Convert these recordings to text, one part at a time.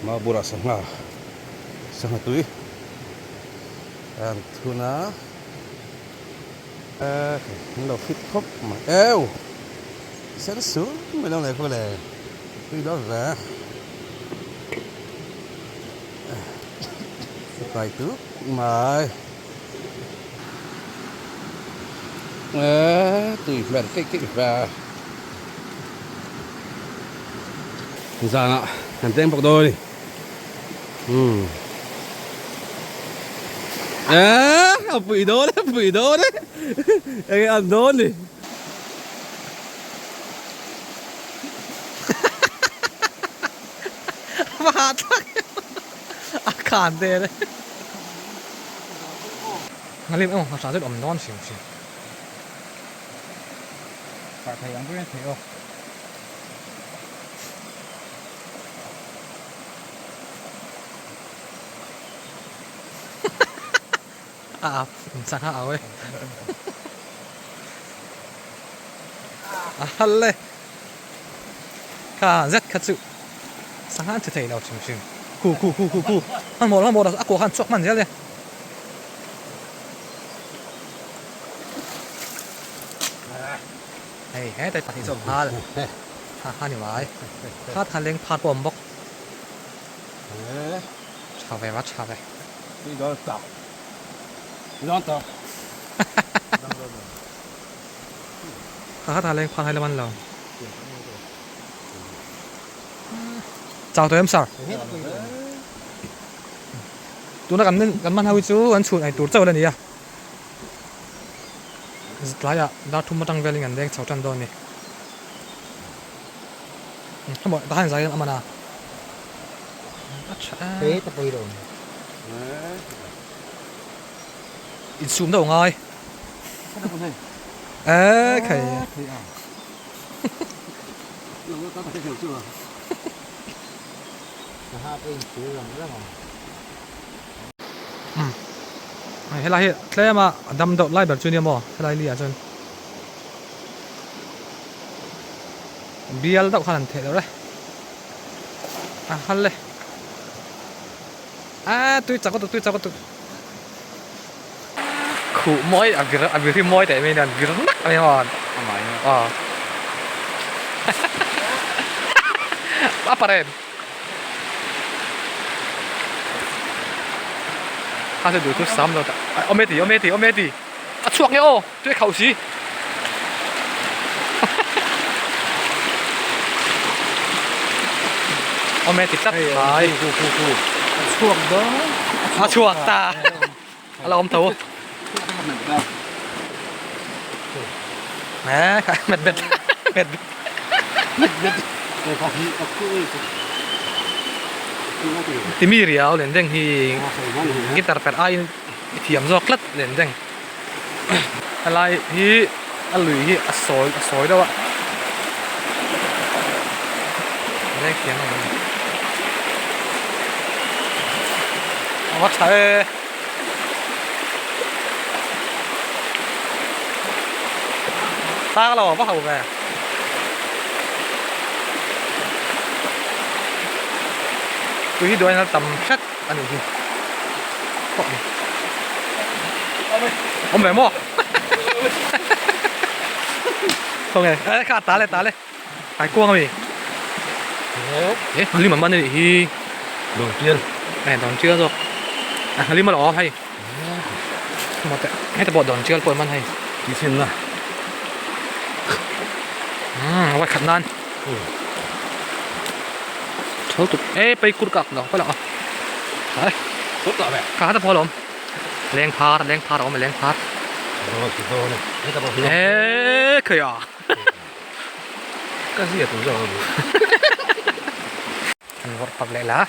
mabura sanga tui ang tuna lo fit khóc mà eo sáng xuống mấy lâu này có lẽ đi đó về vài tước mà tùy mẹ cái và ra nọ làm tem bọc đôi bị đố đấy anh ăn đố điมาทักอาการเดเลยงั้นเรียกเอาภาษาที่อมนอนเสียงฝากไทยยังไม่ได้เที่ยวสักห้าเอาเว้ยเลยข้าจัดขัดสุสักห้าจะเที่ยวเราชิมคู่มันหมดอ่ะกูหันชกมันเสียเลยเฮ้ยแต่ตัดที่สมพาเลยห้าหนิวายถ้าทานเลี้ยงพาดปมบอกชาไปวัดชาไปđi đó tập đó tập ถ้าทานเลี้ยงพาดให้ละมันเราเจ้าตัวเอ็มซ่าตัวนักกันมันหาวิจูอันชุนไอตัวเจ้าเลยนี่อ่ะหลายอ่ะดาวทุ่มมาตั้งเวลิงกันเด้งเจ้าจันโดนนี่ทั้งหมดทหารใส่อามานาเฮ้ยตะปุยโดนอินซูมได้ง่ายใครนะฮะเป็นชื่อเรื่องของให้ไล่แค่มาดำดอกไล่แบบจูเนียร์มั้งให้ไล่เลี้ยจนเบียร์ดอกขนาดเท่เลยฮัลเลยตุ้ยจักรตุขู่มอยวิธีมอยแต่ไม่นั่นวิธีนักอะไรหรออะไรapa ren他是留出三了的我没地chuột nghe ô tôi khẩu xí我没地chắc lại chuột đó chuột ta là ông thấu nè mệtที่มีเรียวเหรียญเด้งที่กีตาร์เป็ดไอเทียมจอกลัดเหรียญเด้งอะไรที่อะไรที่สวยด้วยวะได้เขียนอะไรวัดใช้ตาเราว่าเขาไงคือที่โดยนั้นต่ำชัดอันนี้คือผมแบบมั่วตรงไงขาดตาเลยหายกลัวกันดิรีบมันนี่ที่đồ chiên ดอนเชื้อจ้ะรีบมาหล่อให้มาแต่ให้ตะบอดดอนเชื้อปนมันให้ đi xin là ไว้ขัดนานเขาตุกไปกุดกับเนาะไปหรอไปtốt là mẹ ขาตะพอหลอมแรงพาดออกมาแรงพาดrồi thì thôi này hết ta bảo เคยอ่ะ cái gì ở tủ rồi อันวัดปับเลยละ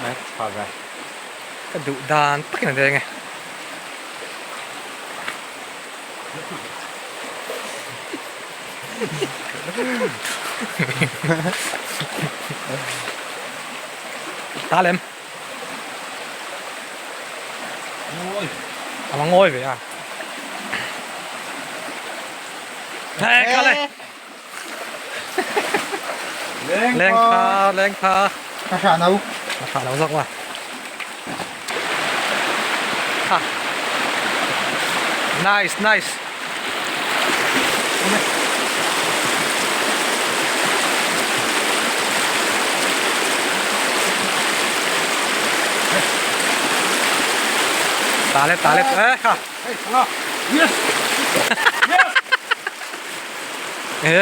แม่พาไปก็ดุดานปักอย่างเดียวไงตาเล็มเอามาโง่ไปอ่ะ แรงขาเลยแรงขา Cả khả nấu. ขาเราสักว่าค่ะ nice ตาเล็บค่ะ Hey, hello. Yes. Yes.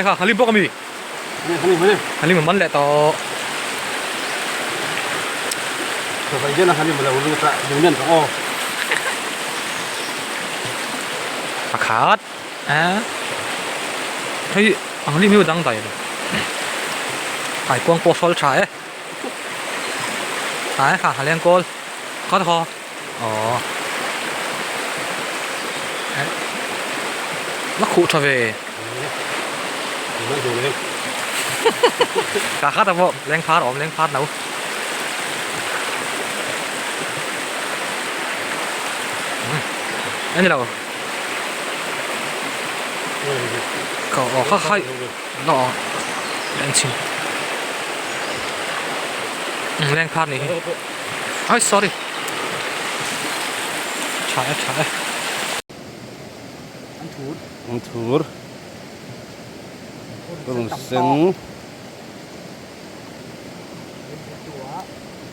ค่ะฮันลิมพวกมี Ini. ฮันลิมเหมือนมันแหละต่อ Sampai dia nak kali mula ulu tak dunia tak oh. ขาดเฮ้ยฮันลิมไม่ดังใจเลยถ่ายกวางโปรโซลฉายค่ะหาเลี้ยงโกลข้อทออ๋อนักขู่ทวี Mana tu ni? กาคาตะโวเลี้ยงพาดเลี้ยงพาดหนูอันนี้เราก็ออกค่อยๆก็ออกแรงชิมแรงพาดนี่เฮ้ย sorry ฉาย Antur. Turun sen.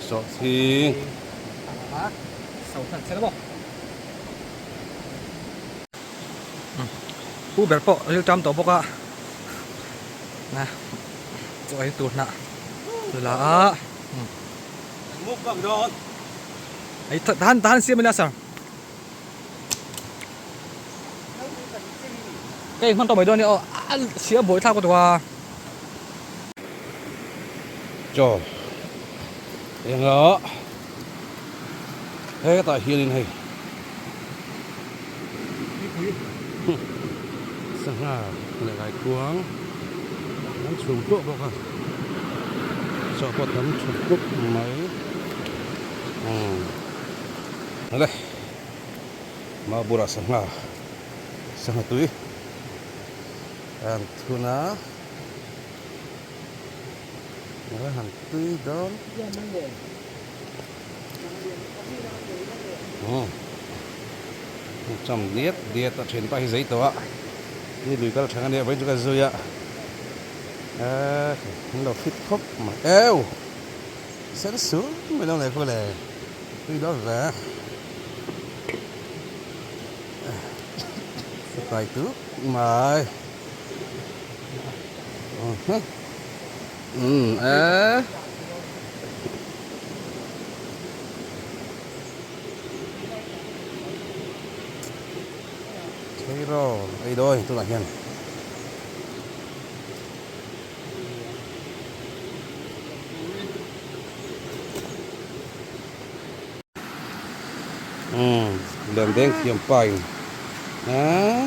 Sọ thì. Sầu thật sẽ bọc. ผู้แบบเปาะเรียกจำตัวพวกอะนะตัวไอ้ตูดน่ะตัวละ Múc bằng đòn. ไอ้ท่านเสียไม่ได้สั่งก็ยังคนต่อไปด้วยเนี่ยเสียบ่อยท่าก็ตัว Cho. Yang đó. Thế tại hiện lên này. Sang ha, lại lại cuống. Nó xuống chỗ bọc à. Cho có tấm chụp cúc máy. Đây. Mà bùa ra sang ha. Sang ha túi. Ăn tuna. Nó hàng túi đó. Trăm diet tak trên tay giấy tờ ini lùi cái thằng này với chúng ta rồi ạ nó fit khóc mà eo sáng sớm mấy lâu này có lẽ đi đó về tài tước mà thấy rồi đây đôi tôi lại hiện đèn đen kiếm bài á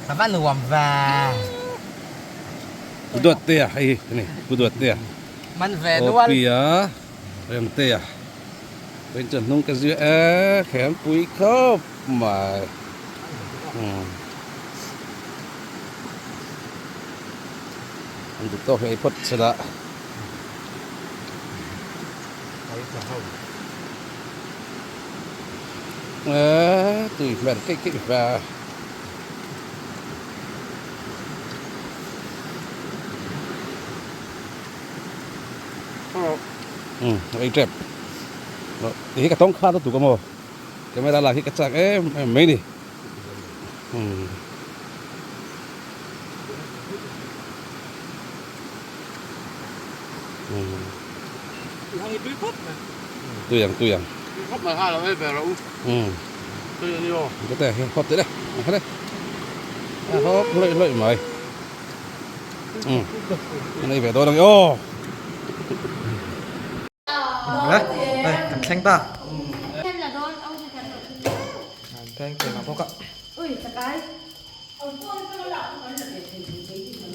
Các bạn lùm và Buat teh ini buat teh Man về kopi luôn. ya rem teh bên chân nung cái dưa khém quý khớp mà untuk toh ipot sudah tùy mẹ cái vàไอ้เจ็บที่กระต้องข้าตัวตัวก็มั้งก็ไม่ได้ละที่กระจักไม่นี่ตัวอย่าง Khóc mà hai là mấy bè rượu. Tôi đi vô. ก็แต่ขอบตัวเลยเขาเลยเขาเลยใหม่นี่แบบตัวนึงโอ้đấy cầm xanh ta Thêm là đôi ông thì thật được. cái mà bốc ạ Ui, thật cái.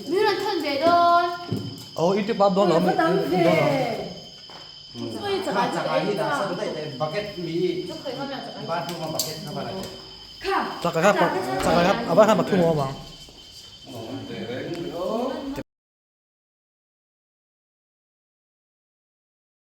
没人吞别的， Oh, itu pa doon lo. 不当别。所以整个这个 Sebenarnya paket mie 就可以放这样子。 bahan cuma paket apa aja. 看， Cakap apa? Cakap apa kan pakai mau bang? Oh,